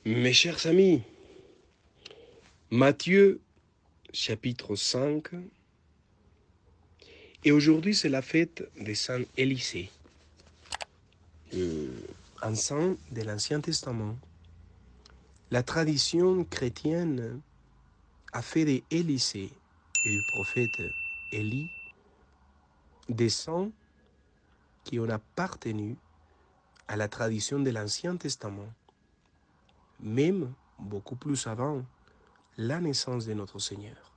Mes chers amis, Matthieu chapitre 5, et aujourd'hui c'est la fête de Saint Élisée, un saint de l'Ancien Testament. La tradition chrétienne a fait d'Élisée et du prophète Élie des saints qui ont appartenu à la tradition de l'Ancien Testament, même beaucoup plus avant la naissance de notre Seigneur.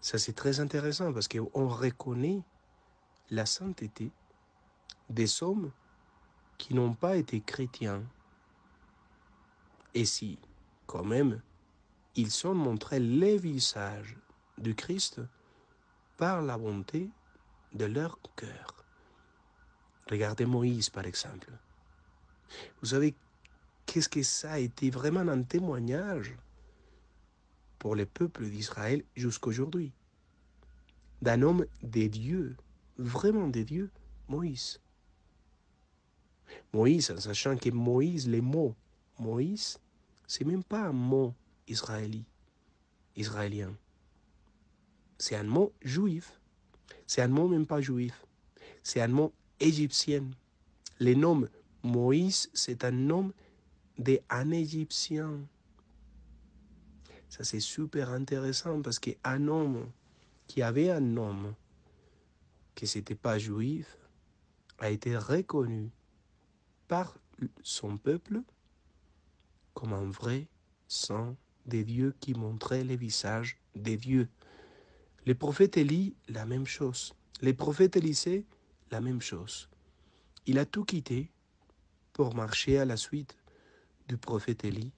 Ça c'est très intéressant parce qu'on reconnaît la sainteté des hommes qui n'ont pas été chrétiens. Et si, quand même, ils ont montré le visage du Christ par la bonté de leur cœur. Regardez Moïse, par exemple. Vous savez, qu'est-ce que ça a été vraiment un témoignage pour le peuple d'Israël jusqu'aujourd'hui, d'un homme de Dieu, vraiment de Dieu, Moïse. Moïse, en sachant que Moïse, les mots Moïse, c'est même pas un mot israélien. C'est un mot juif. C'est un mot même pas juif. C'est un mot égyptien. Le nom Moïse, c'est un nom d'un Égyptien. Ça, c'est super intéressant parce qu'un homme qui avait un nom qui n'était pas juif a été reconnu par son peuple comme un vrai saint des dieux qui montrait le visage des dieux. Les prophètes Élie, la même chose. Les prophètes Élisée, la même chose. Il a tout quitté pour marcher à la suite du prophète Élie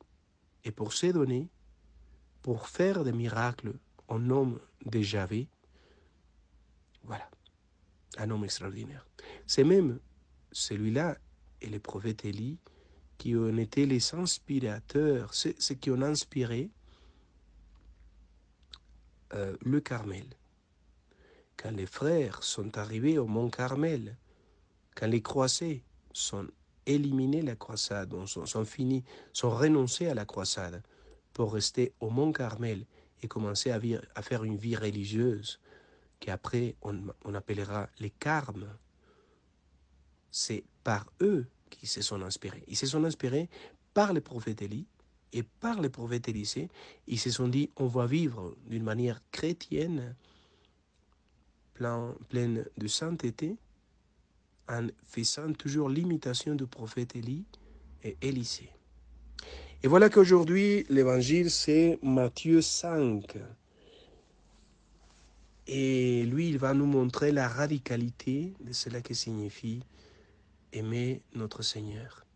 et pour se donner, pour faire des miracles au nom de Javé. Voilà, un homme extraordinaire. C'est même celui-là et le prophète Élie qui ont été les inspirateurs, ceux qui ont inspiré le Carmel. Quand les frères sont arrivés au mont Carmel, quand les croisés sont éliminés la croisade, sont renoncés à la croisade pour rester au mont Carmel et commencer à faire une vie religieuse qu'après on appellera les carmes. C'est par eux qu'ils se sont inspirés. Ils se sont inspirés par le prophète Élie et par le prophète Élisée. Ils se sont dit, on va vivre d'une manière chrétienne, pleine de sainteté, en faisant toujours l'imitation du prophète Élie et Élisée. Et voilà qu'aujourd'hui, l'évangile, c'est Matthieu 5. Et lui, il va nous montrer la radicalité de cela que signifie aimer notre Seigneur.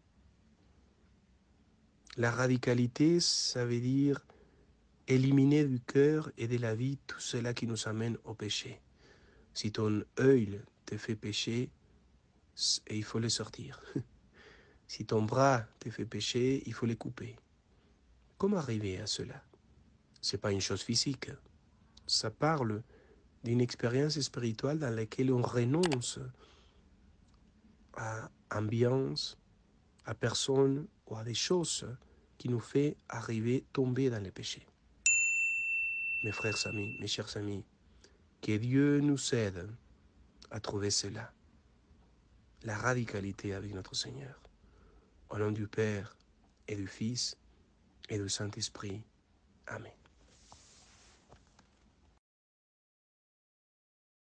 La radicalité, ça veut dire éliminer du cœur et de la vie tout cela qui nous amène au péché. Si ton œil te fait pécher, il faut le sortir. Si ton bras te fait pécher, il faut le couper. Comment arriver à cela? Ce n'est pas une chose physique. Ça parle d'une expérience spirituelle dans laquelle on renonce à ambiance, à personne ou à des choses qui nous fait arriver, tomber dans le péché. Mes frères amis, mes chers amis, que Dieu nous aide à trouver cela, la radicalité avec notre Seigneur. Au nom du Père et du Fils et du Saint-Esprit. Amen.